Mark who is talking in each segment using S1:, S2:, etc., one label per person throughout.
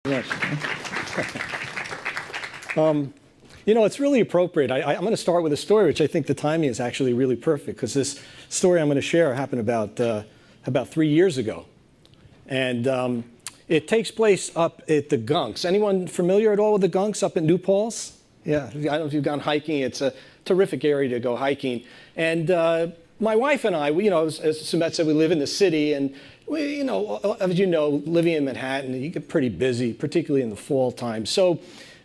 S1: Yes. You know, it's really appropriate. I'm going to start with a story, which I think the timing is actually really perfect, because this story I'm going to share happened about 3 years ago. And it takes place up at the Gunks. Anyone familiar at all with the Gunks up in New Paltz? Yeah, I don't know if you've gone hiking. It's a terrific area to go hiking. And my wife and I, as Sumette said, we live in the city, and we, as you know, living in Manhattan, you get pretty busy, particularly in the fall time. So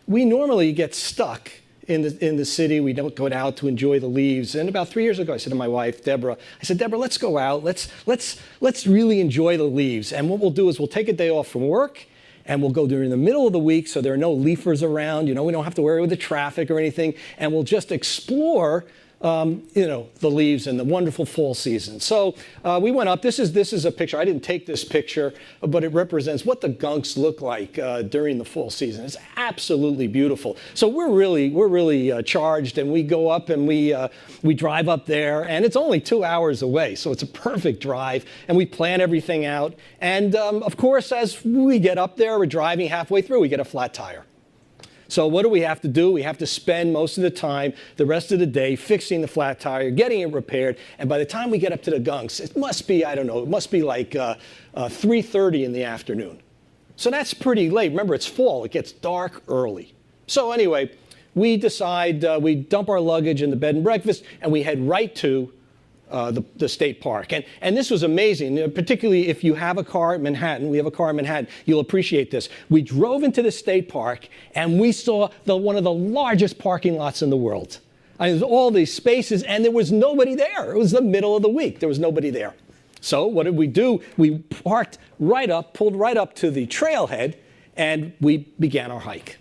S1: we normally get stuck in the city. We don't go out to enjoy the leaves. And about 3 years ago, I said to my wife, Deborah, Deborah, let's go out. Let's really enjoy the leaves. And what we'll do is we'll take a day off from work, and we'll go during the middle of the week so there are no leafers around. We don't have to worry with the traffic or anything. And we'll just explore the leaves and the wonderful fall season. So we went up. This is a picture. I didn't take this picture, but it represents what the Gunks look like during the fall season. It's absolutely beautiful. So we're really charged, and we go up and we drive up there, and it's only 2 hours away, so it's a perfect drive. And we plan everything out. And of course, as we get up there, we're driving halfway through, we get a flat tire. So what do we have to do? We have to spend most of the time, the rest of the day, fixing the flat tire, getting it repaired. And by the time we get up to the Gunks, it must be, I don't know, it must be like 3:30 in the afternoon. So that's pretty late. Remember, it's fall. It gets dark early. So anyway, we decide, we dump our luggage in the bed and breakfast, and we head right to the state park. And this was amazing, particularly if you have a car in Manhattan. We have a car in Manhattan. You'll appreciate this. We drove into the state park, and we saw one of the largest parking lots in the world. I mean, all these spaces, and there was nobody there. It was the middle of the week. There was nobody there. So what did we do? We parked right up, pulled right up to the trailhead, and we began our hike.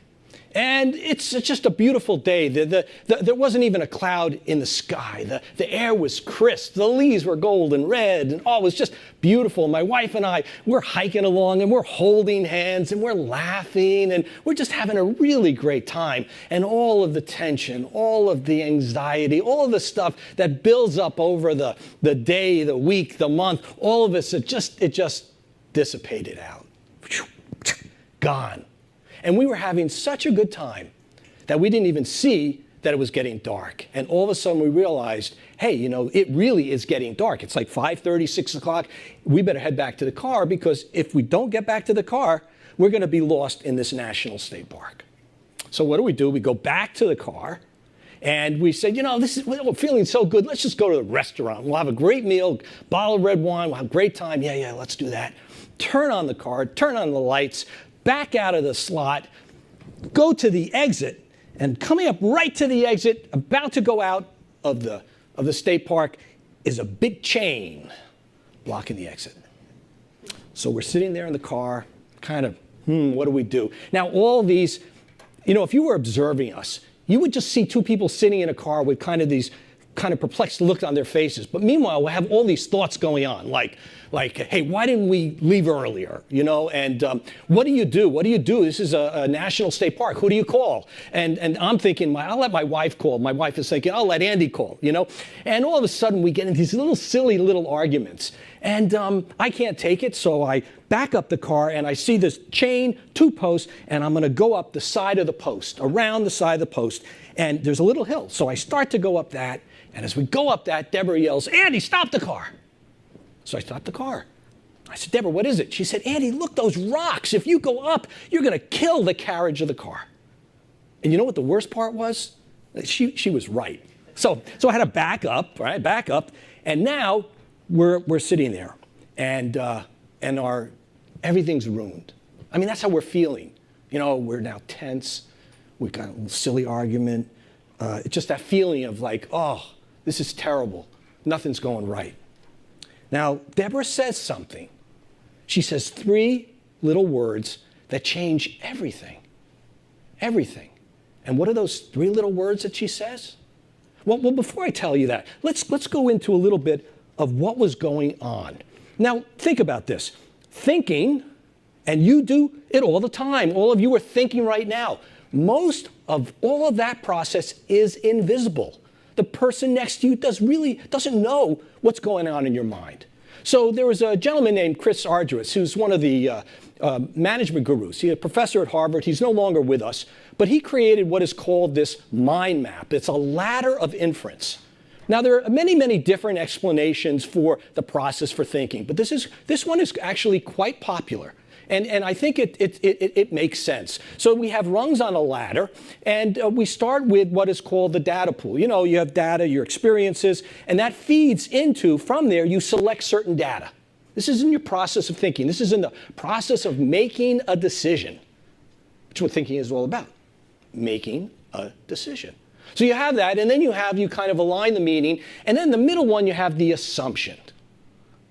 S1: And it's just a beautiful day. There wasn't even a cloud in the sky. The air was crisp. The leaves were golden red, and it was just beautiful. My wife and I, we're hiking along, and we're holding hands, and we're laughing, and we're just having a really great time. And all of the tension, all of the anxiety, all of the stuff that builds up over the day, the week, the month, all of it just dissipated out. Gone. And we were having such a good time that we didn't even see that it was getting dark. And all of a sudden we realized, hey, it really is getting dark. It's like 5:30, 6 o'clock. We better head back to the car, because if we don't get back to the car, we're going to be lost in this national state park. So what do? We go back to the car, and we said, we're feeling so good. Let's just go to the restaurant. We'll have a great meal, bottle of red wine. We'll have a great time. Yeah, let's do that. Turn on the car, turn on the lights, back out of the slot, go to the exit, and coming up right to the exit, about to go out of the state park, is a big chain blocking the exit. So we're sitting there in the car, kind of, what do we do? Now, all these, if you were observing us, you would just see two people sitting in a car with kind of these perplexed look on their faces. But meanwhile, we have all these thoughts going on, like, hey, why didn't we leave earlier? And what do you do? What do you do? This is a national state park. Who do you call? And I'm thinking, I'll let my wife call. My wife is thinking, I'll let Andy call, And all of a sudden, we get into these silly little arguments. And I can't take it, so I back up the car, and I see this chain, 2 posts, and I'm going to go up the side of the post, around the side of the post. And there's a little hill, so I start to go up that. And as we go up that, Deborah yells, Andy, stop the car. So I stopped the car. I said, Deborah, what is it? She said, Andy, look, those rocks. If you go up, you're going to kill the carriage of the car. And you know what the worst part was? She was right. So I had to back up, right? Back up. And now we're sitting there, and everything's ruined. I mean, that's how we're feeling. We're now tense. We've got a little silly argument. It's just that feeling of like, oh, this is terrible. Nothing's going right. Now, Deborah says something. She says 3 little words that change everything. Everything. And what are those 3 little words that she says? Well, before I tell you that, let's go into a little bit of what was going on. Now, think about this. Thinking, and you do it all the time. All of you are thinking right now. Most of all of that process is invisible. The person next to you doesn't know what's going on in your mind. So there was a gentleman named Chris Argyris, who's one of the management gurus. He's a professor at Harvard. He's no longer with us. But he created what is called this mind map. It's a ladder of inference. Now, there are many, many different explanations for the process for thinking. But this one is actually quite popular. And I think it makes sense. So we have rungs on a ladder, and we start with what is called the data pool. You know, you have data, your experiences, and that feeds into, from there, you select certain data. This is in your process of thinking. This is in the process of making a decision, which is what thinking is all about, making a decision. So you have that, and then you kind of align the meaning, and then the middle one, you have the assumption.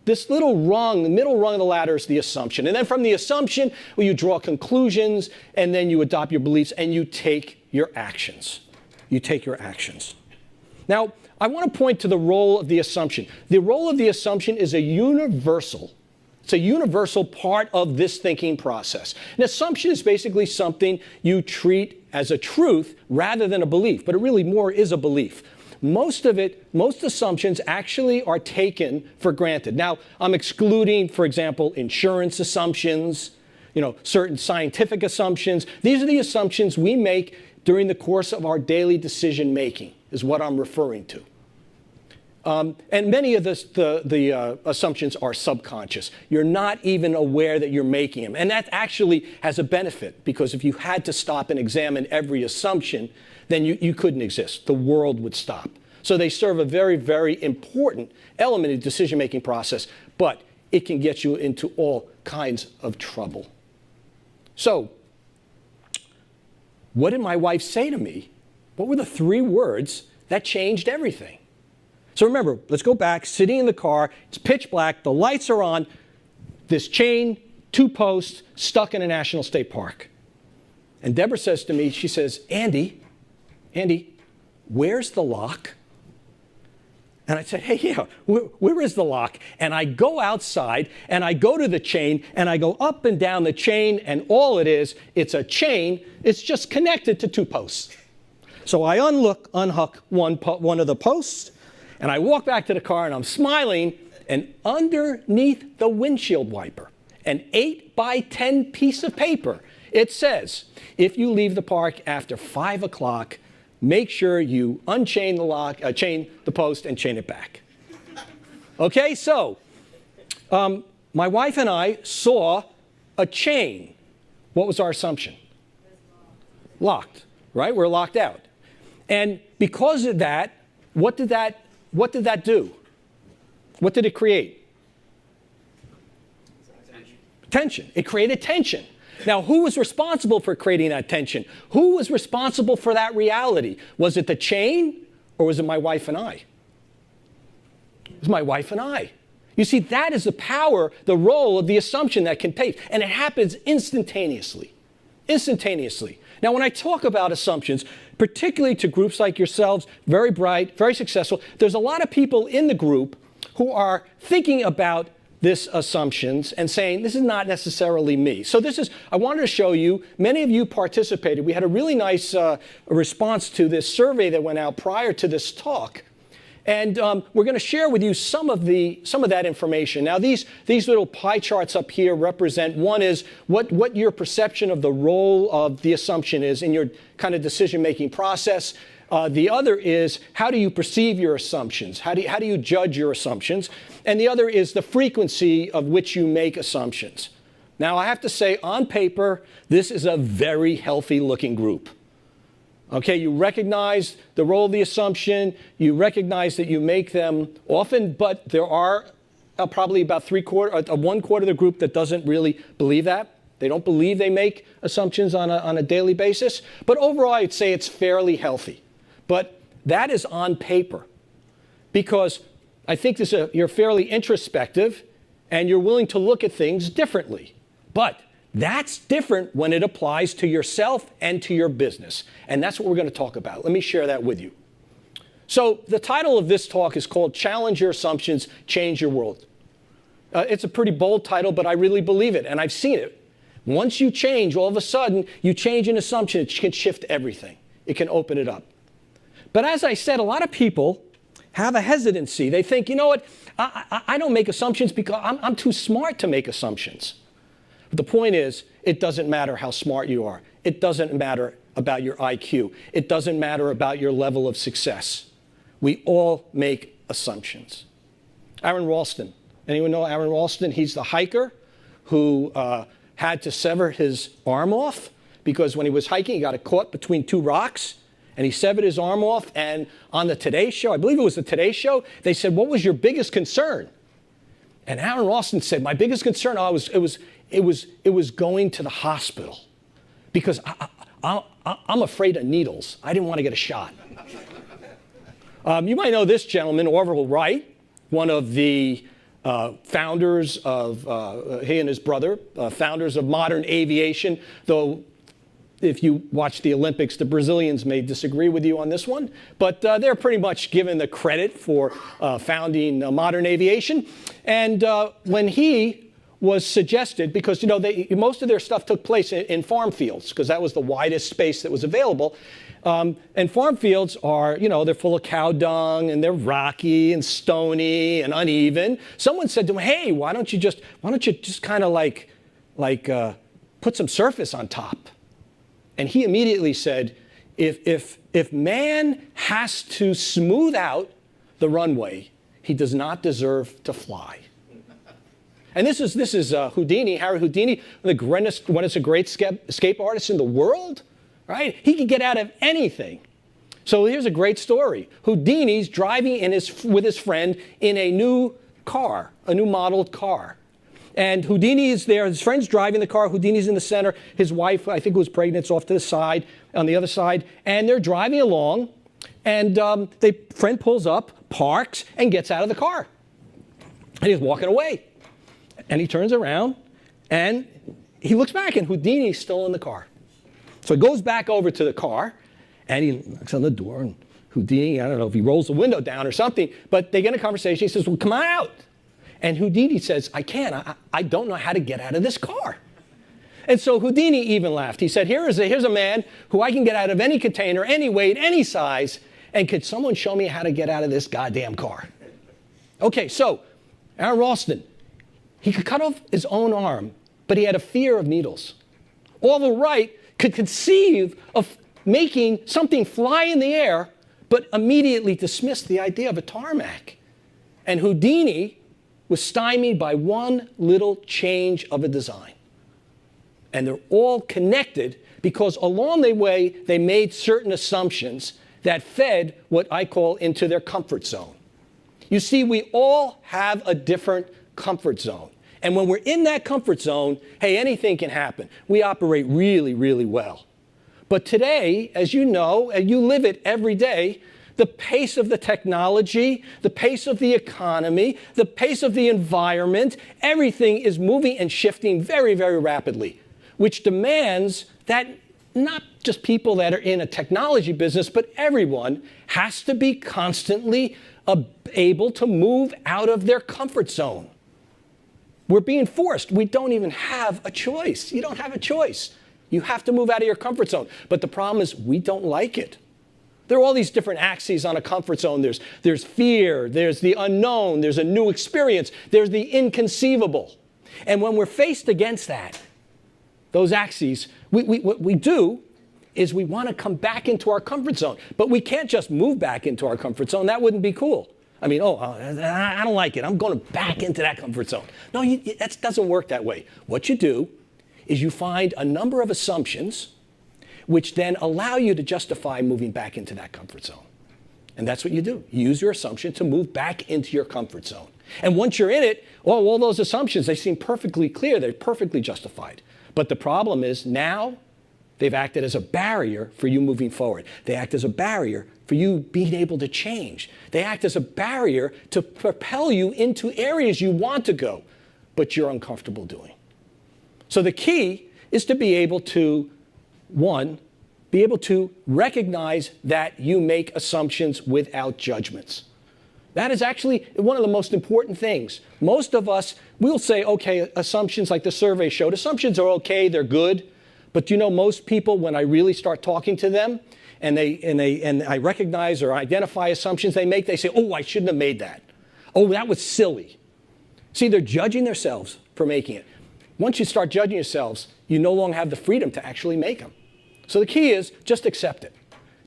S1: This little rung, the middle rung of the ladder is the assumption. And then from the assumption, well, you draw conclusions, and then you adopt your beliefs, and you take your actions. You take your actions. Now, I want to point to the role of the assumption. The role of the assumption is a universal. It's a universal part of this thinking process. An assumption is basically something you treat as a truth rather than a belief, but it really more is a belief. Most assumptions actually are taken for granted. Now, I'm excluding, for example, insurance assumptions, certain scientific assumptions. These are the assumptions we make during the course of our daily decision making, is what I'm referring to. And many of the assumptions are subconscious. You're not even aware that you're making them. And that actually has a benefit, because if you had to stop and examine every assumption, then you couldn't exist. The world would stop. So they serve a very, very important element of the decision-making process, but it can get you into all kinds of trouble. So what did my wife say to me? What were the 3 words that changed everything? So remember, let's go back, sitting in the car, it's pitch black, the lights are on, this chain, 2 posts, stuck in a national state park. And Deborah says to me, she says, Andy, where's the lock? And I said, hey, yeah, where is the lock? And I go outside, and I go to the chain, and I go up and down the chain, and all it is, it's a chain. It's just connected to 2 posts. So I unhook one of the posts, and I walk back to the car, and I'm smiling, and underneath the windshield wiper, an 8x10 piece of paper, it says, if you leave the park after 5 o'clock, make sure you unchain chain the post and chain it back. Okay, so my wife and I saw a chain. What was our assumption? Locked, right? We're locked out. And because of that, what did that do? What did it create? Tension. It created tension. Now, who was responsible for creating that tension? Who was responsible for that reality? Was it the chain, or was it my wife and I? It was my wife and I. You see, that is the power, the role of the assumption that can take, and it happens instantaneously. Instantaneously. Now, when I talk about assumptions, particularly to groups like yourselves, very bright, very successful, there's a lot of people in the group who are thinking about this assumptions and saying, this is not necessarily me. So I wanted to show you, many of you participated. We had a really nice response to this survey that went out prior to this talk. And we're going to share with you some of that information. Now, these little pie charts up here represent, one is what your perception of the role of the assumption is in your kind of decision-making process. The other is, how do you perceive your assumptions? How do you judge your assumptions? And the other is the frequency of which you make assumptions. Now, I have to say, on paper, this is a very healthy-looking group. Okay, you recognize the role of the assumption. You recognize that you make them often, but there are probably about 1/4 of the group that doesn't really believe that. They don't believe they make assumptions on a daily basis. But overall, I'd say it's fairly healthy. But that is on paper, because I think you're fairly introspective and you're willing to look at things differently. But that's different when it applies to yourself and to your business. And that's what we're going to talk about. Let me share that with you. So the title of this talk is called Challenge Your Assumptions, Change Your World. It's a pretty bold title, but I really believe it, and I've seen it. Once you change, all of a sudden, you change an assumption, it can shift everything. It can open it up. But as I said, a lot of people have a hesitancy. They think, you know what, I don't make assumptions because I'm too smart to make assumptions. But the point is, it doesn't matter how smart you are. It doesn't matter about your IQ. It doesn't matter about your level of success. We all make assumptions. Aaron Ralston. Anyone know Aaron Ralston? He's the hiker who had to sever his arm off because when he was hiking, he got caught between two rocks, and he severed his arm off. And on the Today Show, I believe it was the Today Show, they said, "What was your biggest concern?" And Aaron Ralston said, "My biggest concern, it was going to the hospital because I'm afraid of needles. I didn't want to get a shot." You might know this gentleman, Orville Wright, one of the founders of, he and his brother, founders of modern aviation, though if you watch the Olympics, the Brazilians may disagree with you on this one, but they're pretty much given the credit for founding modern aviation. And when he was suggested, because you know most of their stuff took place in farm fields, because that was the widest space that was available. And farm fields are, you know, they're full of cow dung and they're rocky and stony and uneven. Someone said to him, "Hey, why don't you just kind of like put some surface on top?" And he immediately said, if man has to smooth out the runway, he does not deserve to fly. And this is Houdini, Harry Houdini, one of the great escape artists in the world, right? He could get out of anything. So here's a great story. Houdini's driving with his friend in a new car, a new modeled car. And Houdini is there, his friend's driving the car, Houdini's in the center, his wife, I think who was pregnant, is off to the side, on the other side, and they're driving along, and the friend pulls up, parks, and gets out of the car. And he's walking away. And he turns around, and he looks back, and Houdini's still in the car. So he goes back over to the car, and he knocks on the door, and Houdini, I don't know if he rolls the window down or something, but they get in a conversation. He says, "Well, come on out." And Houdini says, "I can't. I don't know how to get out of this car." And so Houdini even laughed. He said, here's a man who I can get out of any container, any weight, any size, and could someone show me how to get out of this goddamn car? Okay, so Aaron Ralston, he could cut off his own arm, but he had a fear of needles. Orville Wright could conceive of making something fly in the air, but immediately dismissed the idea of a tarmac. And Houdini was stymied by one little change of a design. And they're all connected because along the way, they made certain assumptions that fed what I call into their comfort zone. You see, we all have a different comfort zone. And when we're in that comfort zone, hey, anything can happen. We operate really, really well. But today, as you know, and you live it every day, the pace of the technology, the pace of the economy, the pace of the environment, everything is moving and shifting very, very rapidly, which demands that not just people that are in a technology business, but everyone has to be constantly able to move out of their comfort zone. We're being forced. We don't even have a choice. You don't have a choice. You have to move out of your comfort zone. But the problem is we don't like it. There are all these different axes on a comfort zone. There's fear, there's the unknown, there's a new experience, there's the inconceivable. And when we're faced against that, those axes, what we do is we want to come back into our comfort zone. But we can't just move back into our comfort zone. That wouldn't be cool. I mean, I don't like it. I'm going back into that comfort zone. No, that doesn't work that way. What you do is you find a number of assumptions which then allow you to justify moving back into that comfort zone. And that's what you do. You use your assumption to move back into your comfort zone. And once you're in it, all those assumptions, they seem perfectly clear. They're perfectly justified. But the problem is now they've acted as a barrier for you moving forward. They act as a barrier for you being able to change. They act as a barrier to propel you into areas you want to go, but you're uncomfortable doing. So the key is to be able to, one, be able to recognize that you make assumptions without judgments. That is actually one of the most important things. Most of us, we'll say, okay, assumptions like the survey showed, assumptions are okay, they're good. But you know, most people, when I really start talking to them, and I recognize or identify assumptions they make, they say, oh, I shouldn't have made that. Oh, that was silly. See, they're judging themselves for making it. Once you start judging yourselves, you no longer have the freedom to actually make them. So the key is just accept it.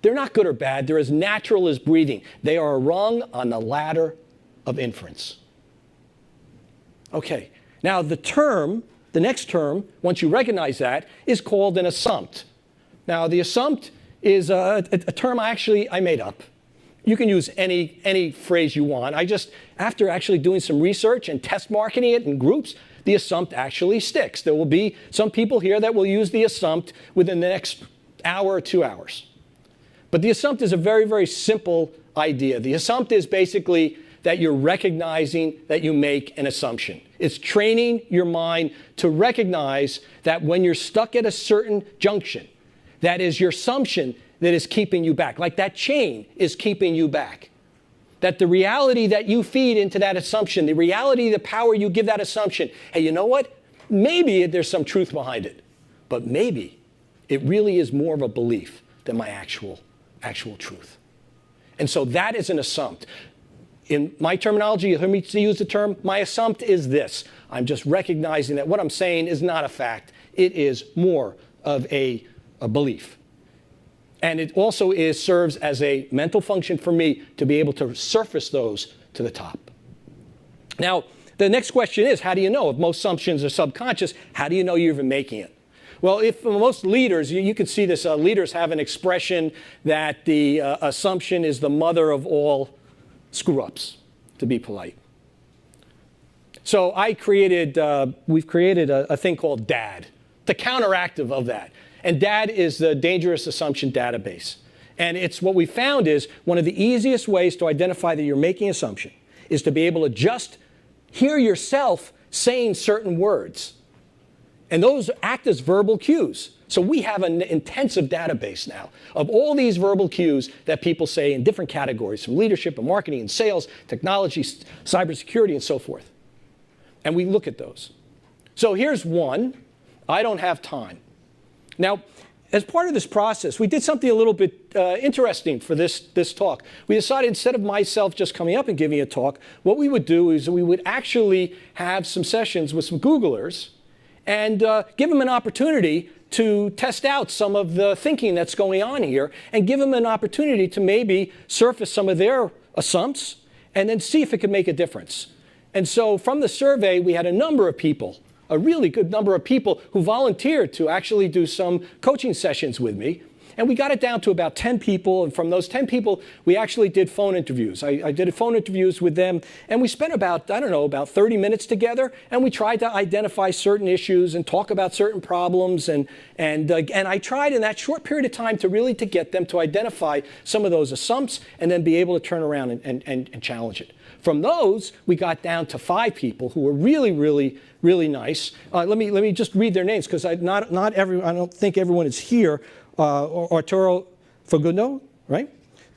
S1: They're not good or bad. They're as natural as breathing. They are a rung on the ladder of inference. Okay, now the next term, once you recognize that, is called an assumpт. Now the assumpт is a term I made up. You can use any phrase you want. After actually doing some research and test marketing it in groups, the assumpт actually sticks. There will be some people here that will use the assumpт within the next hour or 2 hours. But the assumpт is a very, very simple idea. The assumpт is basically that you're recognizing that you make an assumption. It's training your mind to recognize that when you're stuck at a certain junction, that is your assumption that is keeping you back, like that chain is keeping you back. That the reality that you feed into that assumption, the reality, the power you give that assumption, hey, you know what? Maybe there's some truth behind it, but maybe it really is more of a belief than my actual truth. And so that is an assumpт. In my terminology, you hear me use the term, my assumpт is this. I'm just recognizing that what I'm saying is not a fact. It is more of a belief. And it also serves as a mental function for me to be able to surface those to the top. Now, the next question is, how do you know? If most assumptions are subconscious, how do you know you're even making it? Well, if most leaders, you can see this, leaders have an expression that the assumption is the mother of all screw-ups, to be polite. So we've created a thing called DAD, the counteractive of that. And DAD is the Dangerous Assumption Database. And it's what we found is one of the easiest ways to identify that you're making an assumption is to be able to just hear yourself saying certain words. And those act as verbal cues. So we have an intensive database now of all these verbal cues that people say in different categories, from leadership and marketing and sales, technology, cybersecurity, and so forth. And we look at those. So here's one. I don't have time. Now, as part of this process, we did something a little bit interesting for this talk. We decided instead of myself just coming up and giving a talk, what we would do is we would actually have some sessions with some Googlers and give them an opportunity to test out some of the thinking that's going on here and give them an opportunity to maybe surface some of their assumpts and then see if it could make a difference. And so from the survey, we had a number of people, a really good number of people who volunteered to actually do some coaching sessions with me. And we got it down to about 10 people. And from those 10 people, we actually did phone interviews. I did phone interviews with them. And we spent about 30 minutes together. And we tried to identify certain issues and talk about certain problems. And I tried in that short period of time to really get them to identify some of those assumpts and then be able to turn around and challenge it. From those, we got down to 5 people who were really, really, really nice. Let me just read their names because I don't think everyone is here. Arturo Fagundo, right?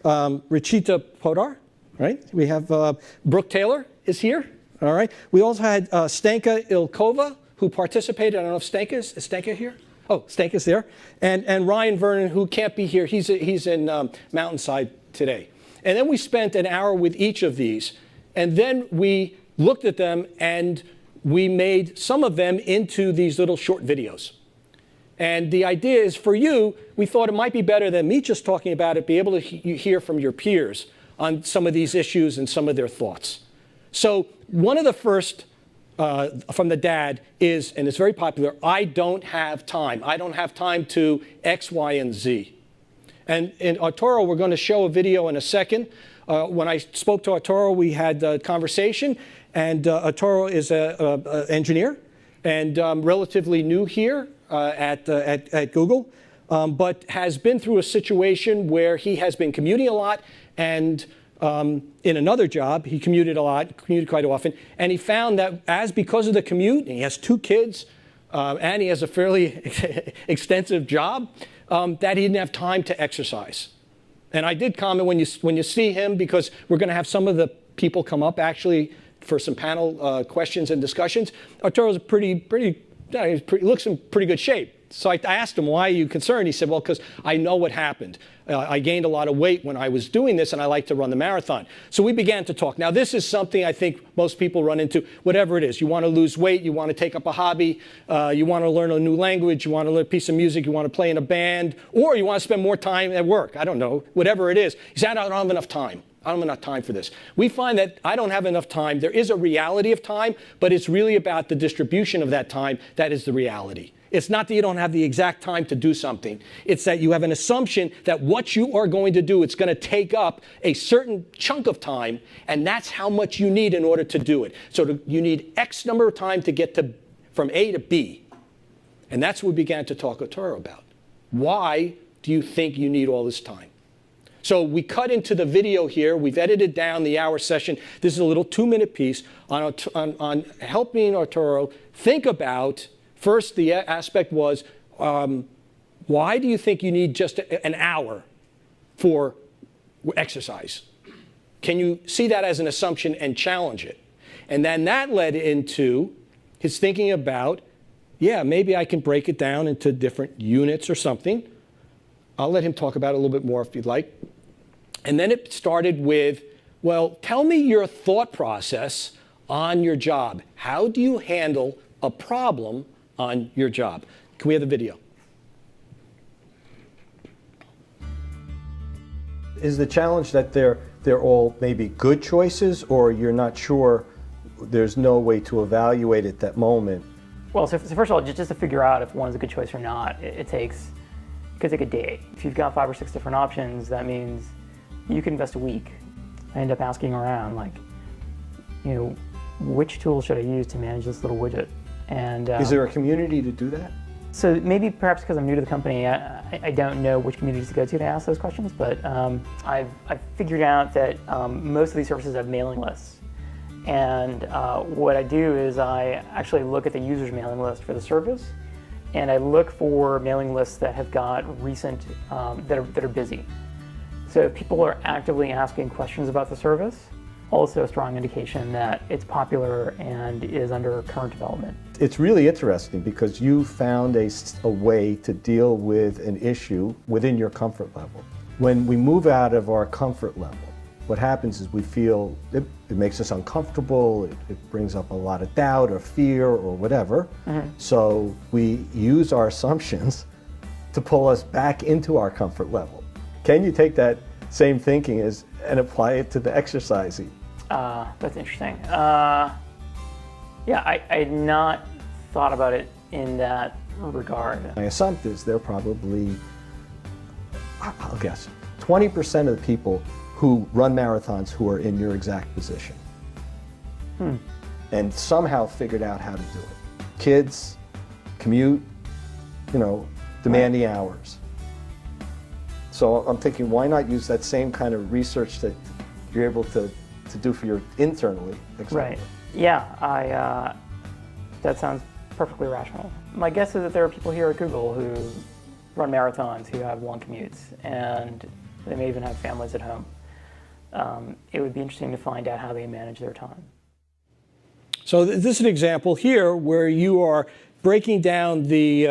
S1: Richita Podar, right? We have Brooke Taylor is here, all right? We also had Stanka Ilkova, who participated. I don't know if Stanka is Stanka here? Oh, Stanka's there. And Ryan Vernon, who can't be here. He's in Mountainside today. And then we spent an hour with each of these. And then we looked at them and we made some of them into these little short videos. And the idea is for you, we thought it might be better than me just talking about it, be able to hear from your peers on some of these issues and some of their thoughts. So one of the first from the DAD is, and it's very popular, I don't have time. I don't have time to X, Y, and Z. And in Arturo, we're going to show a video in a second. When I spoke to Arturo, we had a conversation. And Arturo is an engineer and relatively new here at Google, but has been through a situation where he has been commuting a lot. And in another job, he commuted a lot, commuted quite often. And he found that because of the commute, and he has 2 kids, and he has a fairly extensive job, that he didn't have time to exercise. And I did comment when you see him, because we're going to have some of the people come up actually for some panel questions and discussions. Arturo's looks in pretty good shape. So I asked him, why are you concerned? He said, well, because I know what happened. I gained a lot of weight when I was doing this, and I like to run the marathon. So we began to talk. Now, this is something I think most people run into, whatever it is. You want to lose weight, you want to take up a hobby, you want to learn a new language, you want to learn a piece of music, you want to play in a band, or you want to spend more time at work. I don't know, whatever it is. He said, I don't have enough time. I don't have enough time for this. We find that I don't have enough time. There is a reality of time, but it's really about the distribution of that time that is the reality. It's not that you don't have the exact time to do something. It's that you have an assumption that what you are going to do, it's going to take up a certain chunk of time, and that's how much you need in order to do it. So you need X number of time to get from A to B. And that's what we began to talk with Toro about. Why do you think you need all this time? So we cut into the video here. We've edited down the hour session. This is a little 2-minute piece on helping Arturo think about, first, the aspect was, why do you think you need just an hour for exercise? Can you see that as an assumption and challenge it? And then that led into his thinking about, yeah, maybe I can break it down into different units or something. I'll let him talk about it a little bit more if you'd like. And then it started with, well, tell me your thought process on your job. How do you handle a problem on your job? Can we have the video?
S2: Is the challenge that they're all maybe good choices, or you're not sure, there's no way to evaluate at that moment?
S3: Well, so first of all, just to figure out if one is a good choice or not, it could take a day. If you've got 5 or 6 different options, that means you can invest a week. I end up asking around, like, you know, which tool should I use to manage this little widget? And
S2: is there a community to do that?
S3: So maybe perhaps because I'm new to the company, I don't know which communities to go to ask those questions, but I've figured out that most of these services have mailing lists. And what I do is I actually look at the user's mailing list for the service, and I look for mailing lists that have got recent, that are busy. So if people are actively asking questions about the service, also a strong indication that it's popular and is under current development.
S2: It's really interesting because you found a way to deal with an issue within your comfort level. When we move out of our comfort level, what happens is we feel it makes us uncomfortable, it brings up a lot of doubt or fear or whatever. Mm-hmm. So we use our assumptions to pull us back into our comfort level. Can you take that same thinking and apply it to the exercising?
S3: That's interesting. Yeah, I had not thought about it in that regard.
S2: My assumption is they're probably, I'll guess, 20% of the people who run marathons who are in your exact position. And somehow figured out how to do it. Kids, commute, demanding hours. So I'm thinking, why not use that same kind of research that you're able to do for your internally? Exactly.
S3: Right. Yeah, that sounds perfectly rational. My guess is that there are people here at Google who run marathons who have long commutes, and they may even have families at home. It would be interesting to find out how they manage their time.
S1: So this is an example here where you are breaking down the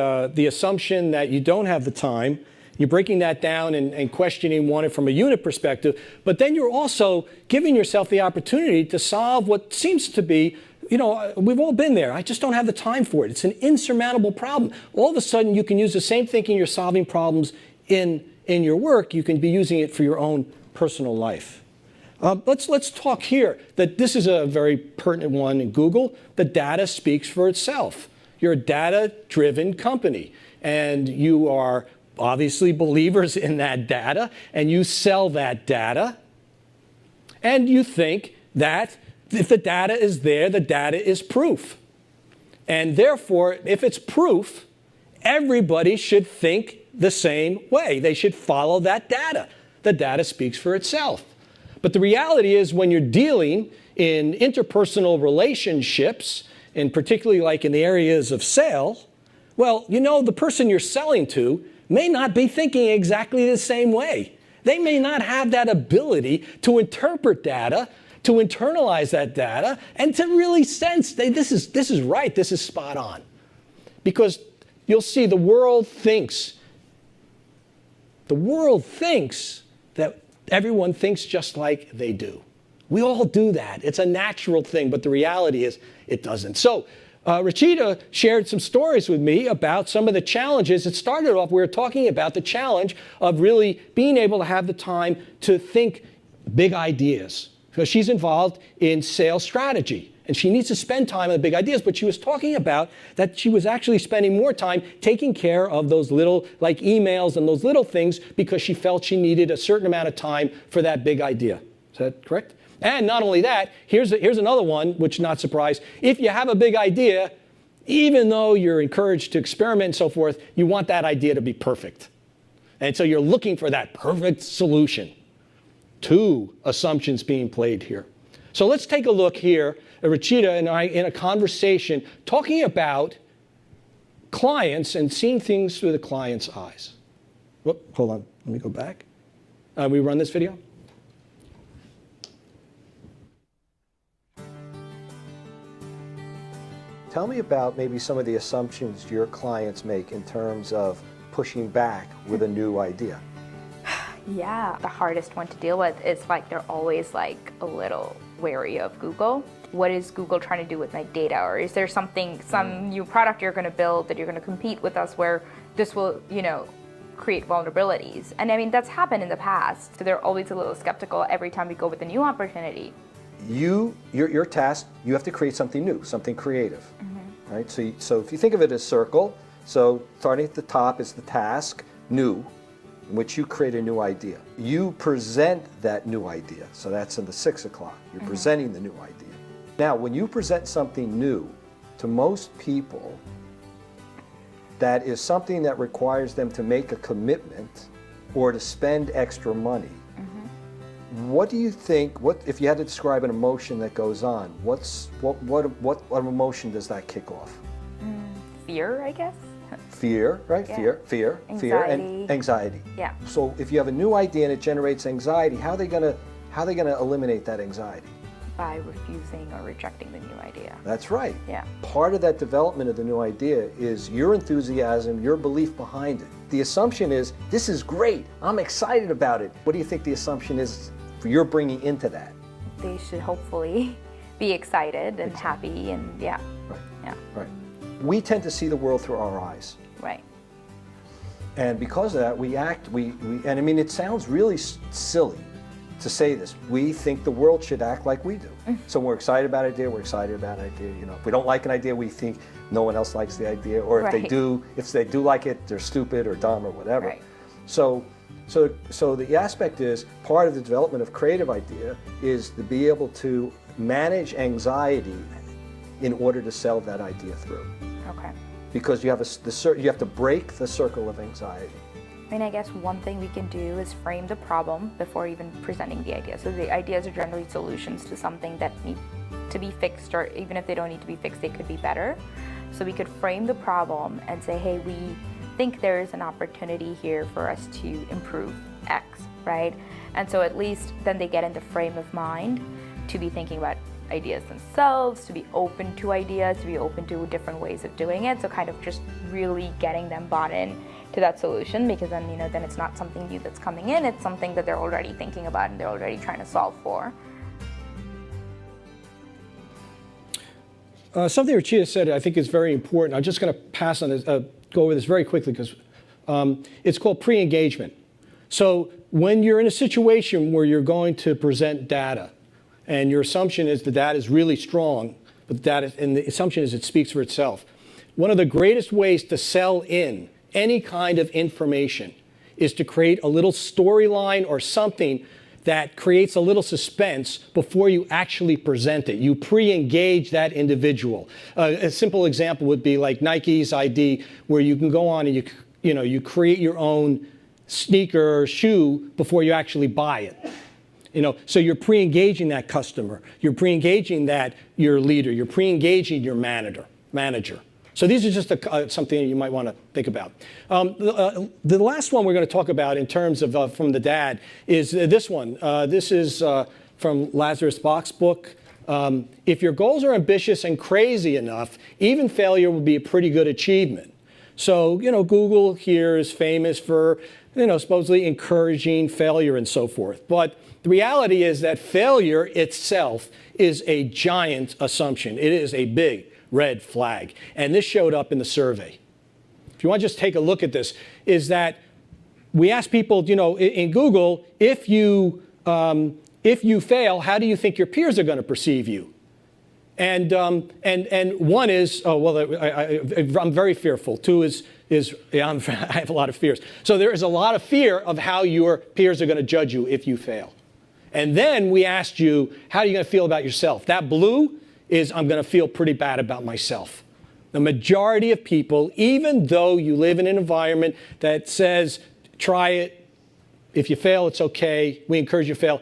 S1: assumption that you don't have the time. You're breaking that down and questioning one from a unit perspective, but then you're also giving yourself the opportunity to solve what seems to be, we've all been there. I just don't have the time for it. It's an insurmountable problem. All of a sudden, you can use the same thinking you're solving problems in your work. You can be using it for your own personal life. Let's talk here that this is a very pertinent one in Google. The data speaks for itself. You're a data-driven company, and you are obviously believers in that data, and you sell that data, and you think that if the data is there, the data is proof. And therefore, if it's proof, everybody should think the same way. They should follow that data. The data speaks for itself. But the reality is when you're dealing in interpersonal relationships, and particularly like in the areas of sale, well, the person you're selling to may not be thinking exactly the same way. They may not have that ability to interpret data, to internalize that data, and to really sense this is right, this is spot on. Because you'll see the world thinks that everyone thinks just like they do. We all do that. It's a natural thing, but the reality is it doesn't. So Rachita shared some stories with me about some of the challenges. It started off, we were talking about the challenge of really being able to have the time to think big ideas. Because she's involved in sales strategy, and she needs to spend time on the big ideas, but she was talking about that she was actually spending more time taking care of those little, like emails and those little things, because she felt she needed a certain amount of time for that big idea. Is that correct? And not only that, here's another one, which not surprised. If you have a big idea, even though you're encouraged to experiment and so forth, you want that idea to be perfect. And so you're looking for that perfect solution. Two assumptions being played here. So let's take a look here at Rachita and I in a conversation talking about clients and seeing things through the client's eyes. Whoop, hold on, let me go back. We run this video?
S2: Tell me about maybe some of the assumptions your clients make in terms of pushing back with a new idea.
S4: Yeah, the hardest one to deal with is like they're always like a little wary of Google. What is Google trying to do with my data? Or is there something, some new product you're going to build that you're going to compete with us where this will, you know, create vulnerabilities? And I mean, that's happened in the past. So they're always a little skeptical every time we go with a new opportunity.
S2: Your task, you have to create something new, something creative, right? So if you think of it as circle, so starting at the top is the task, new, in which you create a new idea. You present that new idea. So that's in the 6 o'clock. You're presenting the new idea. Now, when you present something new, to most people, that is something that requires them to make a commitment or to spend extra money. What do you think, if you had to describe an emotion that goes on, what emotion does that kick off?
S4: Fear, I guess.
S2: Fear, right?
S4: Yeah.
S2: Fear,
S4: Anxiety.
S2: and anxiety.
S4: Yeah.
S2: So if you have a new idea and it generates anxiety, how are they gonna eliminate that anxiety?
S4: By refusing or rejecting the new idea.
S2: That's right.
S4: Yeah.
S2: Part of that development of the new idea is your enthusiasm, your belief behind it. The assumption is, this is great, I'm excited about it. What do you think the assumption is for your bringing into that?
S4: They should hopefully be excited and happy and yeah.
S2: Right.
S4: Yeah.
S2: Right. We tend to see the world through our eyes.
S4: Right.
S2: And because of that, we and I mean, it sounds really silly to say this. We think the world should act like we do. So we're excited about an idea, we're excited about an idea. You know, if we don't like an idea, we think no one else likes the idea. Or if they do like it, they're stupid or dumb or whatever.
S4: Right.
S2: So the aspect is, part of the development of creative idea is to be able to manage anxiety in order to sell that idea through.
S4: Okay.
S2: Because you have you have to break the circle of anxiety.
S4: I mean, I guess one thing we can do is frame the problem before even presenting the idea. So the ideas are generally solutions to something that need to be fixed, or even if they don't need to be fixed, they could be better. So we could frame the problem and say, hey, we think there is an opportunity here for us to improve X, right? And so at least then they get in the frame of mind to be thinking about ideas themselves, to be open to ideas, to be open to different ways of doing it. So kind of just really getting them bought in to that solution, because then, you know, then it's not something new that's coming in, it's something that they're already thinking about and they're already trying to solve for.
S1: Something Rachita said I think is very important. I'm just going to pass on this, go over this very quickly, because it's called pre-engagement. So when you're in a situation where you're going to present data, and your assumption is the data is really strong, but the assumption is it speaks for itself. One of the greatest ways to sell in any kind of information is to create a little storyline or something that creates a little suspense before you actually present it. You pre-engage that individual. A simple example would be like Nike's ID, where you can go on and you create your own sneaker or shoe before you actually buy it. You know, so you're pre-engaging that customer. You're pre-engaging your leader. You're pre-engaging your manager. So these are just something you might want to think about. The last one we're going to talk about in terms of from the dad is this one. This is from Lazarus Bach's book. If your goals are ambitious and crazy enough, even failure will be a pretty good achievement. So, you know, Google here is famous for, you know, supposedly encouraging failure and so forth. But the reality is that failure itself is a giant assumption. It is a big red flag. And this showed up in the survey. If you want to just take a look at this, is that we asked people, you know, in Google, if you fail, how do you think your peers are going to perceive you? And one is, oh, well, I'm very fearful. Two is I have a lot of fears. So there is a lot of fear of how your peers are going to judge you if you fail. And then we asked you, how are you going to feel about yourself? That blue is, I'm going to feel pretty bad about myself. The majority of people, even though you live in an environment that says, try it, if you fail, it's okay, we encourage you to fail,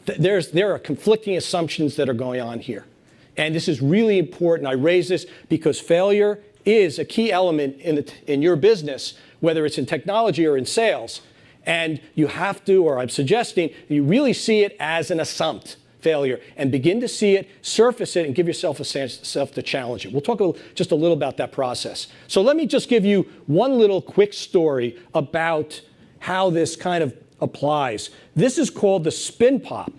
S1: there are conflicting assumptions that are going on here. And this is really important. I raise this because failure is a key element in your business, whether it's in technology or in sales. And you have to, or I'm suggesting, you really see it as an assumption failure and begin to see it, surface it, and give yourself a chance to challenge it. We'll talk just a little about that process. So let me just give you one little quick story about how this kind of applies. This is called the spin pop.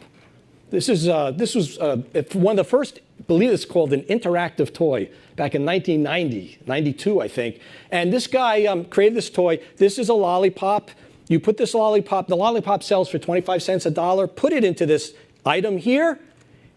S1: This was one of the first, I believe it's called an interactive toy back in 1990, 92, I think. And this guy created this toy. This is a lollipop. You put this lollipop, the lollipop sells for 25 cents a dollar. Put it into this item here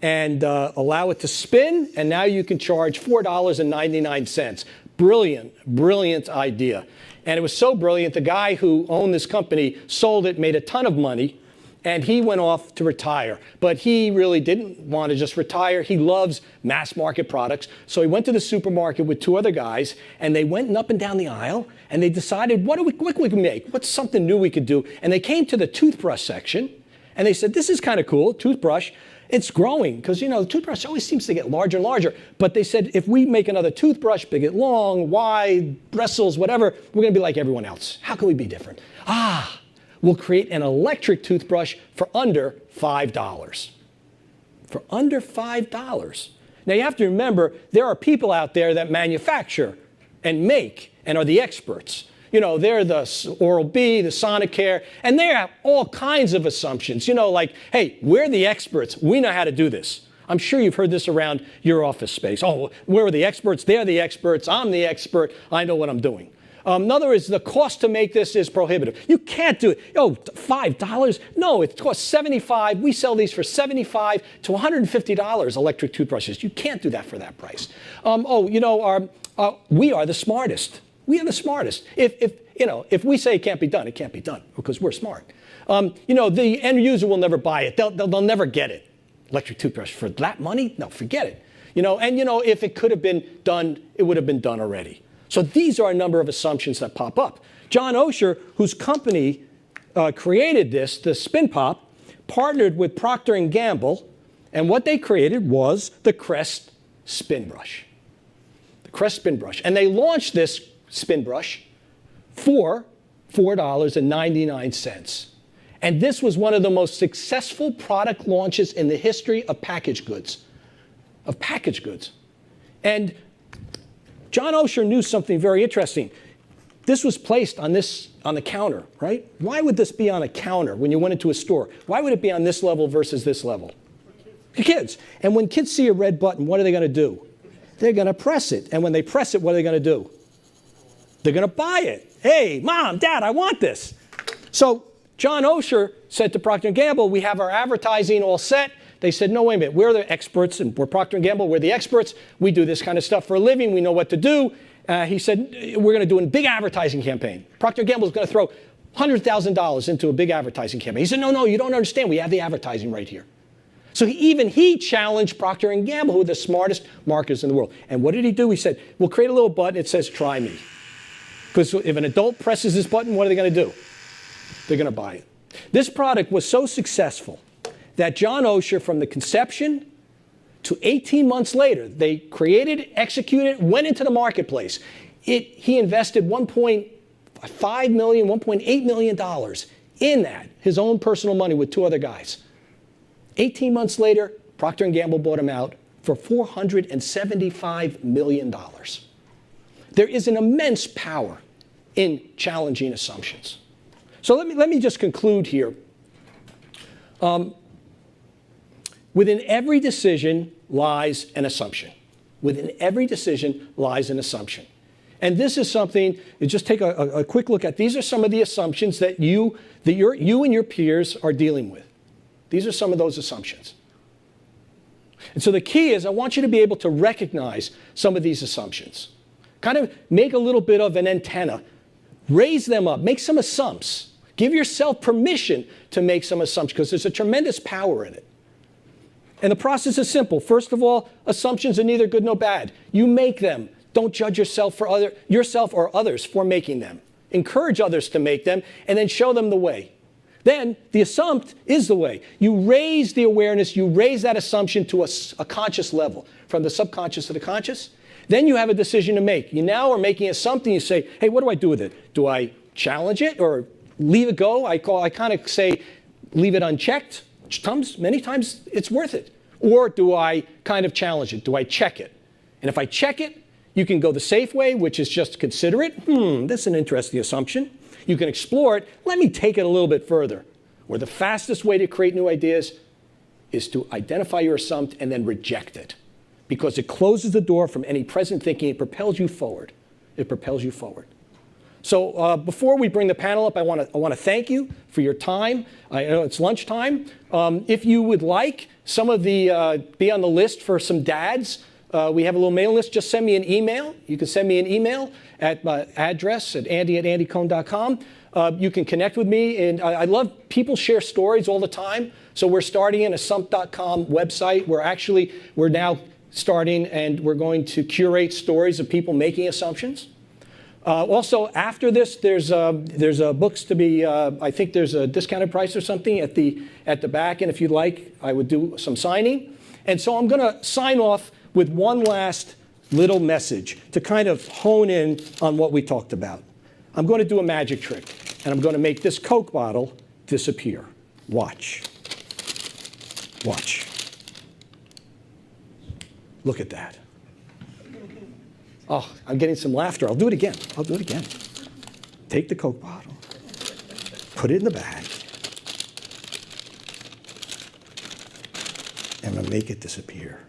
S1: and allow it to spin. And now you can charge $4.99. Brilliant, brilliant idea. And it was so brilliant, the guy who owned this company sold it, made a ton of money, and he went off to retire. But he really didn't want to just retire. He loves mass market products. So he went to the supermarket with two other guys, and they went up and down the aisle, and they decided, what we can make? What's something new we could do? And they came to the toothbrush section, and they said, this is kind of cool, toothbrush. It's growing, because, you know, the toothbrush always seems to get larger and larger. But they said, if we make another toothbrush, big and long, wide, bristles, whatever, we're going to be like everyone else. How can we be different? We'll create an electric toothbrush for under $5. For under $5. Now, you have to remember, there are people out there that manufacture and make and are the experts. You know, they're the Oral-B, the Sonicare, and they have all kinds of assumptions. You know, like, hey, we're the experts. We know how to do this. I'm sure you've heard this around your office space. Oh, we're the experts. They're the experts. I'm the expert. I know what I'm doing. In other words, the cost to make this is prohibitive. You can't do it. Oh, $5? No, it costs $75. We sell these for $75 to $150 electric toothbrushes. You can't do that for that price. We are the smartest. We are the smartest. If we say it can't be done, it can't be done because we're smart. The end user will never buy it. They'll never get it. Electric toothbrush for that money? No, forget it. If it could have been done, it would have been done already. So these are a number of assumptions that pop up. John Osher, whose company created this, the Spin Pop, partnered with Procter & Gamble, and what they created was the Crest Spin Brush. The Crest Spin Brush. And they launched this spin brush for $4.99. And this was one of the most successful product launches in the history of packaged goods. And John Osher knew something very interesting. This was placed on the counter, right? Why would this be on a counter when you went into a store? Why would it be on this level versus this level? Kids. And when kids see a red button, what are they going to do? They're going to press it. And when they press it, what are they going to do? They're going to buy it. Hey, Mom, Dad, I want this. So John Osher said to Procter & Gamble, we have our advertising all set. They said, no, wait a minute. We're the experts, and we're Procter & Gamble. We're the experts. We do this kind of stuff for a living. We know what to do. He said, we're going to do a big advertising campaign. Procter & Gamble is going to throw $100,000 into a big advertising campaign. He said, no, you don't understand. We have the advertising right here. So he challenged Procter & Gamble, who are the smartest marketers in the world. And what did he do? He said, we'll create a little button. It says, try me. Because if an adult presses this button, what are they going to do? They're going to buy it. This product was so successful that John Osher, from the conception to 18 months later, they created, executed, went into the marketplace. He invested $1.5 million, $1.8 million in that, his own personal money with two other guys. 18 months later, Procter & Gamble bought him out for $475 million. There is an immense power in challenging assumptions. So let me just conclude here. Within every decision lies an assumption. Within every decision lies an assumption. And this is something, you just take a quick look at. These are some of the assumptions that you and your peers are dealing with. These are some of those assumptions. And so the key is I want you to be able to recognize some of these assumptions. Kind of make a little bit of an antenna. Raise them up. Make some assumptions. Give yourself permission to make some assumptions because there's a tremendous power in it. And the process is simple. First of all, assumptions are neither good nor bad. You make them. Don't judge yourself or others for making them. Encourage others to make them and then show them the way. Then the assumption is the way. You raise the awareness, you raise that assumption to a conscious level, from the subconscious to the conscious. Then you have a decision to make. You now are making something, you say, hey, what do I do with it? Do I challenge it or leave it go? I kind of say, leave it unchecked. Many times it's worth it. Or do I kind of challenge it? Do I check it? And if I check it, you can go the safe way, which is just consider it. That's an interesting assumption. You can explore it. Let me take it a little bit further. Or the fastest way to create new ideas is to identify your assumption and then reject it. Because it closes the door from any present thinking. It propels you forward. It propels you forward. So before we bring the panel up, I want to thank you for your time. I know it's lunchtime. If you would like some of the, be on the list for some dads, we have a little mailing list. Just send me an email. You can send me an email at my address at andy@andycohen.com. You can connect with me. And I love people share stories all the time. So we're starting in a sump.com website. We're now starting and we're going to curate stories of people making assumptions. Also, after this, there's books to be, I think there's a discounted price or something at the back. And if you'd like, I would do some signing. And so I'm going to sign off with one last little message to kind of hone in on what we talked about. I'm going to do a magic trick, and I'm going to make this Coke bottle disappear. Watch. Watch. Look at that. Oh, I'm getting some laughter. I'll do it again. I'll do it again. Take the Coke bottle, put it in the bag, and I'm going to make it disappear.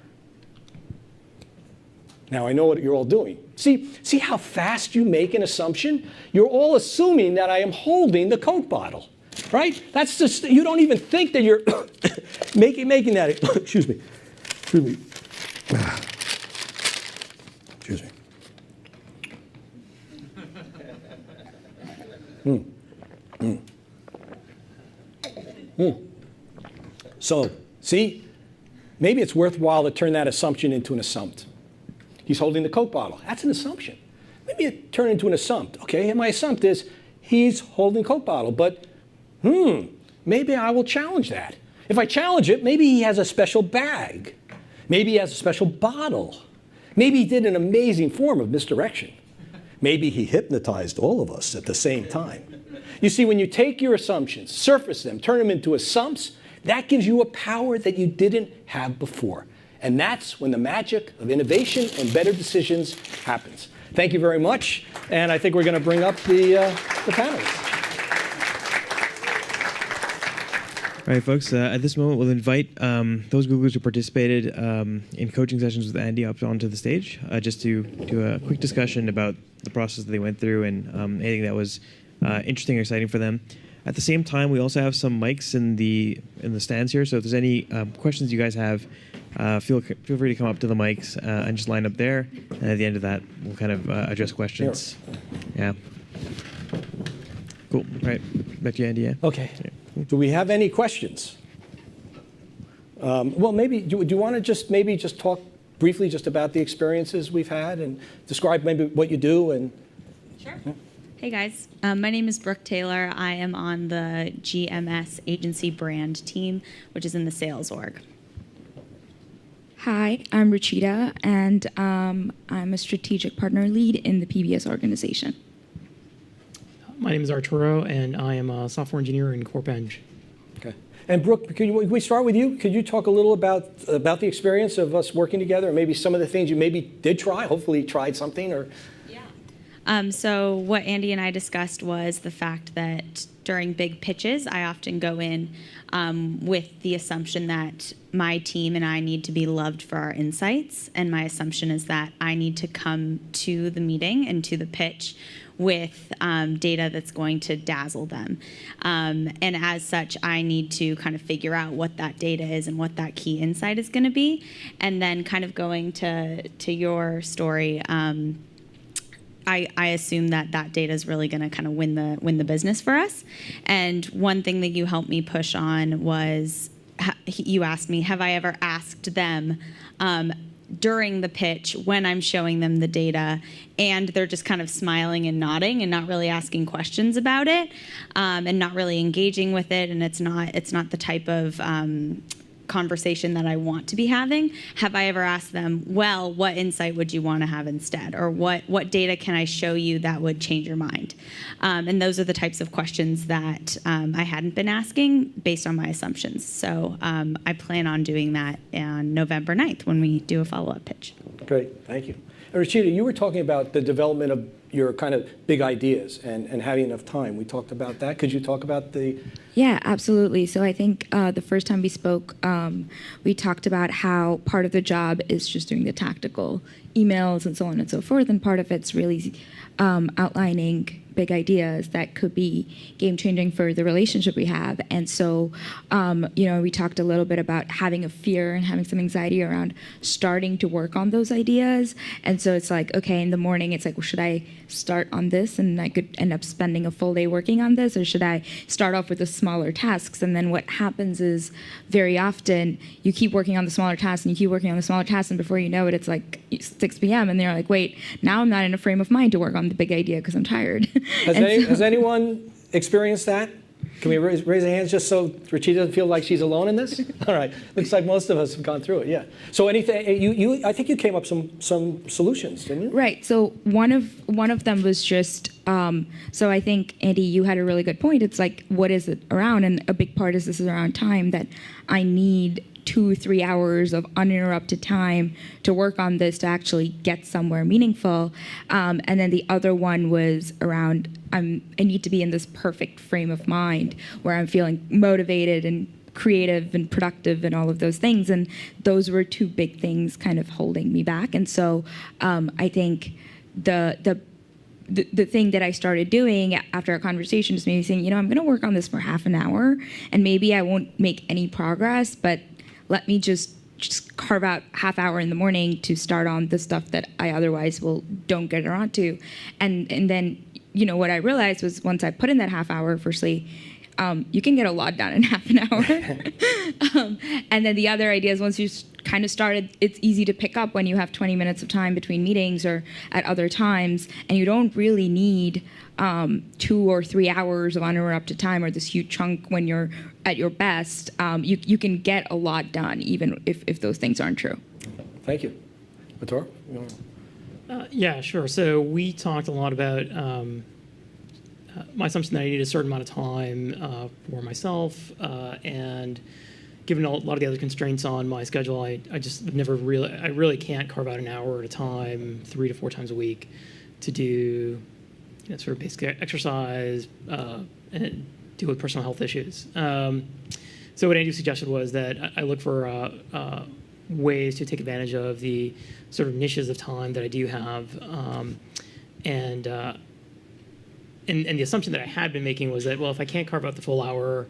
S1: Now, I know what you're all doing. See how fast you make an assumption? You're all assuming that I am holding the Coke bottle, right? That's just, you don't even think that you're making that. Excuse me. Excuse me. Excuse me. So, see, maybe it's worthwhile to turn that assumption into an assumption. He's holding the Coke bottle. That's an assumption. Maybe it turned into an assumption. Okay, and my assumption is he's holding the Coke bottle, but maybe I will challenge that. If I challenge it, maybe he has a special bag. Maybe he has a special bottle. Maybe he did an amazing form of misdirection. Maybe he hypnotized all of us at the same time. You see, when you take your assumptions, surface them, turn them into assumptions, that gives you a power that you didn't have before. And that's when the magic of innovation and better decisions happens. Thank you very much. And I think we're going to bring up the panelists.
S5: All right, folks, at this moment, we'll invite those Googlers who participated in coaching sessions with Andy up onto the stage just to do a quick discussion about the process that they went through and anything that was interesting or exciting for them. At the same time, we also have some mics in the stands here, so if there's any questions you guys have, feel free to come up to the mics and just line up there. And at the end of that, we'll kind of address questions. Yeah. Cool. All right. Back to you, Andy. Yeah.
S1: Okay. Yeah. Do we have any questions? Well, maybe do you want to just talk briefly just about the experiences we've had and describe maybe what you do and.
S6: Sure. Yeah. Hey guys, my name is Brooke Taylor. I am on the GMS agency brand team, which is in the sales org.
S7: Hi, I'm Ruchita, and I'm a strategic partner lead in the PBS organization.
S3: My name is Arturo, and I am a software engineer in CorpEng.
S1: Okay. And Brooke, can we start with you? Could you talk a little about the experience of us working together, and maybe some of the things you maybe did try, hopefully tried something, or?
S6: So what Andy and I discussed was the fact that during big pitches, I often go in with the assumption that my team and I need to be loved for our insights. And my assumption is that I need to come to the meeting and to the pitch with data that's going to dazzle them. And as such, I need to kind of figure out what that data is and what that key insight is going to be. And then kind of going to your story, I assume that that data is really going to kind of win the business for us. And one thing that you helped me push on was you asked me, have I ever asked them during the pitch when I'm showing them the data and they're just kind of smiling and nodding and not really asking questions about it and not really engaging with it, and it's not the type of conversation that I want to be having. Have I ever asked them, well, what insight would you want to have instead? Or what data can I show you that would change your mind? And those are the types of questions that I hadn't been asking based on my assumptions. So I plan on doing that on November 9th when we do a follow-up pitch.
S1: Great, thank you. And Rachita, you were talking about the development of your kind of big ideas and having enough time. We talked about that. Could you talk about the...
S7: Yeah, absolutely. So I think the first time we spoke, we talked about how part of the job is just doing the tactical emails and so on and so forth, and part of it's really outlining big ideas that could be game-changing for the relationship we have. And so, we talked a little bit about having a fear and having some anxiety around starting to work on those ideas. And so it's like, okay, in the morning, it's like, well, should I start on this and I could end up spending a full day working on this, or should I start off with the smaller tasks? And then what happens is very often you keep working on the smaller tasks and you keep working on the smaller tasks, and before you know it, it's like 6 p.m. and they're like, wait, now I'm not in a frame of mind to work on the big idea because I'm tired.
S1: Has anyone experienced that? Can we raise a hand just so Rachita doesn't feel like she's alone in this? All right. Looks like most of us have gone through it, yeah. So anything, I think you came up some solutions, didn't you?
S7: Right. So one of them was just, so I think, Andy, you had a really good point. It's like, what is it around? And a big part is this is around time, that I need 2 or 3 hours of uninterrupted time to work on this to actually get somewhere meaningful. And then the other one was around I need to be in this perfect frame of mind where I'm feeling motivated and creative and productive and all of those things. And those were 2 big things kind of holding me back. And so I think the thing that I started doing after a conversation is maybe saying, I'm going to work on this for half an hour, and maybe I won't make any progress, but let me just carve out half hour in the morning to start on the stuff that I otherwise don't get around to. And then, what I realized was once I put in that half hour, firstly, you can get a lot done in half an hour. And then the other idea is once you kind of started, it's easy to pick up when you have 20 minutes of time between meetings or at other times, and you don't really need 2 or 3 hours of uninterrupted time or this huge chunk when you're at your best. You can get a lot done even if those things aren't true.
S1: Thank you. Vitor?
S3: Yeah, sure. So we talked a lot about my assumption that I need a certain amount of time for myself, and given a lot of the other constraints on my schedule, I really can't carve out an hour at a time, 3 to 4 times a week, to do sort of basic exercise and deal with personal health issues. So what Andrew suggested was that I look for ways to take advantage of the sort of niches of time that I do have, and the assumption that I had been making was that, well, if I can't carve out the full hour,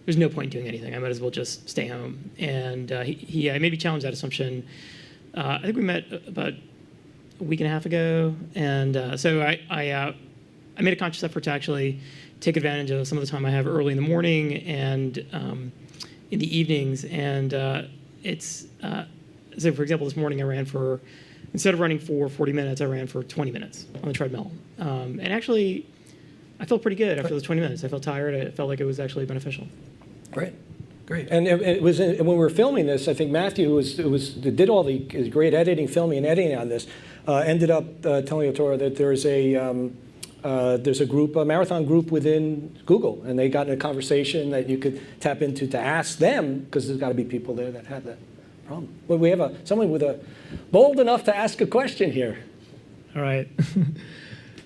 S3: there's no point in doing anything. I might as well just stay home. And he maybe challenged that assumption. I think we met about a week and a half ago, and so I made a conscious effort to actually take advantage of some of the time I have early in the morning and in the evenings. And so for example, this morning I ran instead of running for 40 minutes, I ran for 20 minutes on the treadmill. And actually, I felt pretty good after those 20 minutes. I felt tired. I felt like it was actually beneficial.
S1: Great. And it was when we were filming this, I think Matthew, who did all the great filming and editing on this, ended up telling Vitor that there's a marathon group within Google, and they got in a conversation that you could tap into to ask them, because there's got to be people there that have that problem. Well, we have someone bold enough to ask a question here.
S8: All right.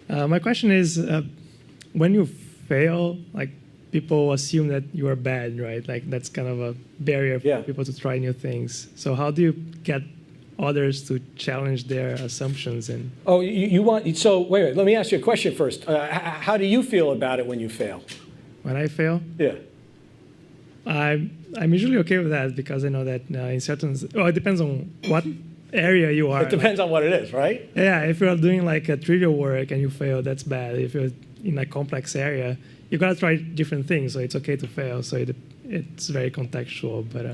S8: My question is, when you fail, like people assume that you are bad, right? Like that's kind of a barrier for people to try new things. So how do you get others to challenge their assumptions? And
S1: you want, so wait, let me ask you a question first. How do you feel about it when you fail?
S8: When I fail?
S1: Yeah.
S8: I'm usually okay with that because I know that in certain, well, it depends on what area you are.
S1: It depends on what it is, right?
S8: Yeah, if you're doing like a trivial work and you fail, that's bad. If you're in a complex area, you gotta try different things, so it's okay to fail. So it's very contextual, but.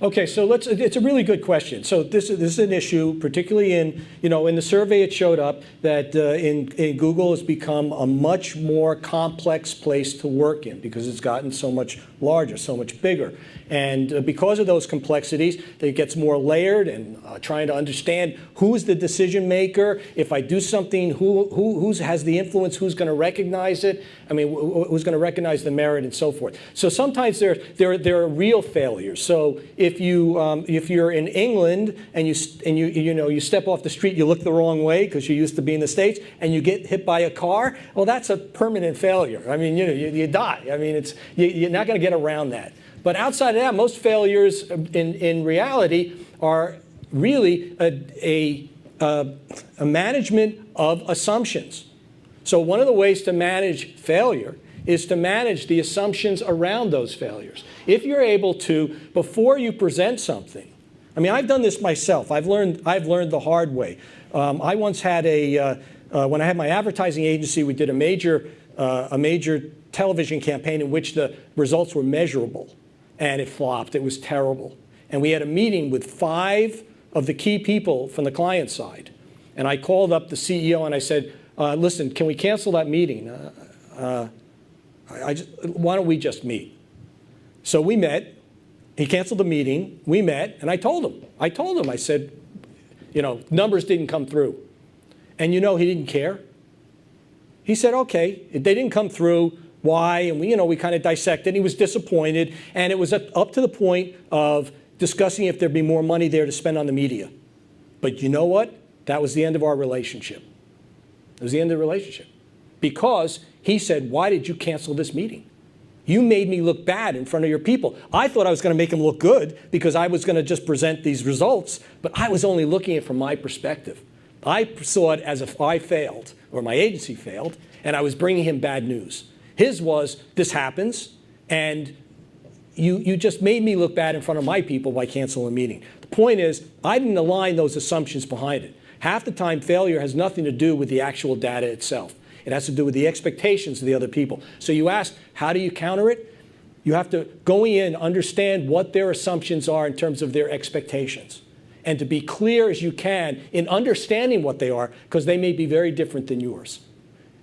S1: Okay, so it's a really good question. So this is an issue, particularly in the survey it showed up that in Google has become a much more complex place to work in because it's gotten so much larger, so much bigger. And because of those complexities, it gets more layered and trying to understand who's the decision maker. If I do something, who has the influence, who's going to recognize it? I mean, who's going to recognize the merit and so forth. So sometimes there are real failures. So if you're in England and you step off the street, you look the wrong way because you used to be in the States, and you get hit by a car, well, that's a permanent failure. I mean, you die. I mean, you're not going to get around that. But outside of that, most failures in reality are really a management of assumptions. So one of the ways to manage failure is to manage the assumptions around those failures. If you're able to, before you present something, I mean, I've done this myself. I've learned the hard way. I once had when I had my advertising agency, we did a major television campaign in which the results were measurable. And it flopped. It was terrible. And we had a meeting with 5 of the key people from the client side. And I called up the CEO and I said, listen, can we cancel that meeting? Why don't we just meet? So we met. He canceled the meeting. We met. And I told him. I said, numbers didn't come through. And he didn't care. He said, okay, they didn't come through. Why? And we kind of dissected. He was disappointed, and it was up to the point of discussing if there'd be more money there to spend on the media. But you know what? That was the end of our relationship. It was the end of the relationship. Because he said, why did you cancel this meeting? You made me look bad in front of your people. I thought I was going to make him look good because I was going to just present these results, but I was only looking at it from my perspective. I saw it as if I failed, or my agency failed, and I was bringing him bad news. His was, this happens, and you just made me look bad in front of my people by canceling a meeting. The point is, I didn't align those assumptions behind it. Half the time, failure has nothing to do with the actual data itself. It has to do with the expectations of the other people. So you asked, how do you counter it? You have to go in, understand what their assumptions are in terms of their expectations, and to be clear as you can in understanding what they are, because they may be very different than yours.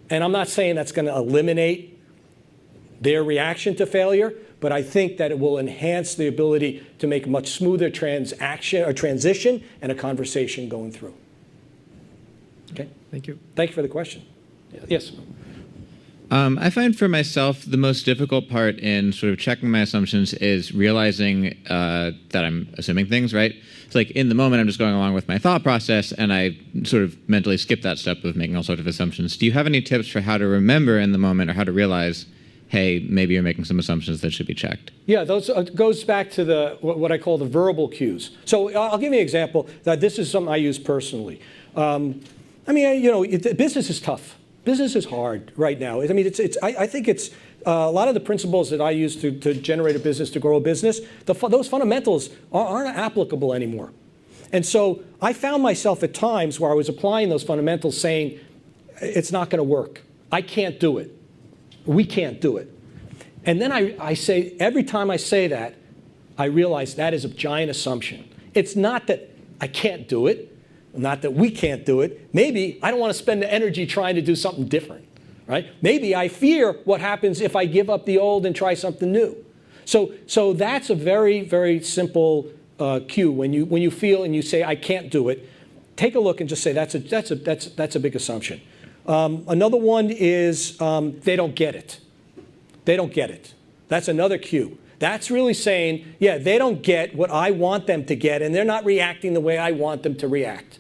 S1: And I'm not saying that's going to eliminate their reaction to failure, but I think that it will enhance the ability to make a much smoother transition and a conversation going through. Okay?
S8: Thank you.
S1: Thank you for the question. Yes?
S9: I find for myself the most difficult part in sort of checking my assumptions is realizing that I'm assuming things, right? It's like in the moment I'm just going along with my thought process and I sort of mentally skip that step of making all sorts of assumptions. Do you have any tips for how to remember in the moment or how to realize, hey, maybe you're making some assumptions that should be checked?
S1: Yeah, those goes back to what I call the verbal cues. So I'll give you an example that this is something I use personally. Business is tough. Business is hard right now. I mean, I think it's a lot of the principles that I use to generate a business, to grow a business, those fundamentals aren't applicable anymore. And so I found myself at times where I was applying those fundamentals saying, it's not going to work. I can't do it. We can't do it. And then I say, every time I say that, I realize that is a giant assumption. It's not that I can't do it. Not that we can't do it. Maybe I don't want to spend the energy trying to do something different, right? Maybe I fear what happens if I give up the old and try something new. So that's a very, very simple cue. When you feel and you say, I can't do it, take a look and just say, that's a big assumption. Another one is they don't get it. They don't get it. That's another cue. That's really saying, yeah, they don't get what I want them to get, and they're not reacting the way I want them to react.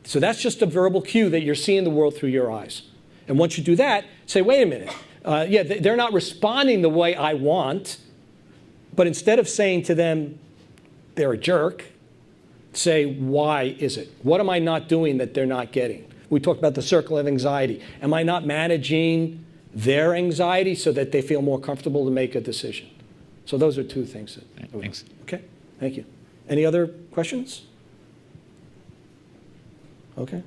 S1: So that's just a verbal cue that you're seeing the world through your eyes. And once you do that, say, wait a minute. Yeah, they're not responding the way I want, but instead of saying to them, they're a jerk, say, why is it? What am I not doing that they're not getting? We talked about the circle of anxiety. Am I not managing their anxiety so that they feel more comfortable to make a decision? So those are two things.
S9: Thanks.
S1: Okay, thank you. Any other questions? Okay.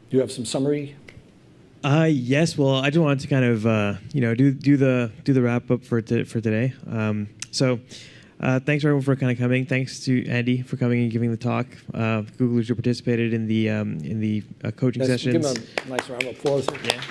S1: Do you have some summary?
S5: Yes. Well, I just wanted to kind of do the wrap up for today. Thanks everyone for kind of coming. Thanks to Andy for coming and giving the talk. Googlers who participated in the coaching sessions.
S1: Give him a nice round of applause.
S5: Yeah.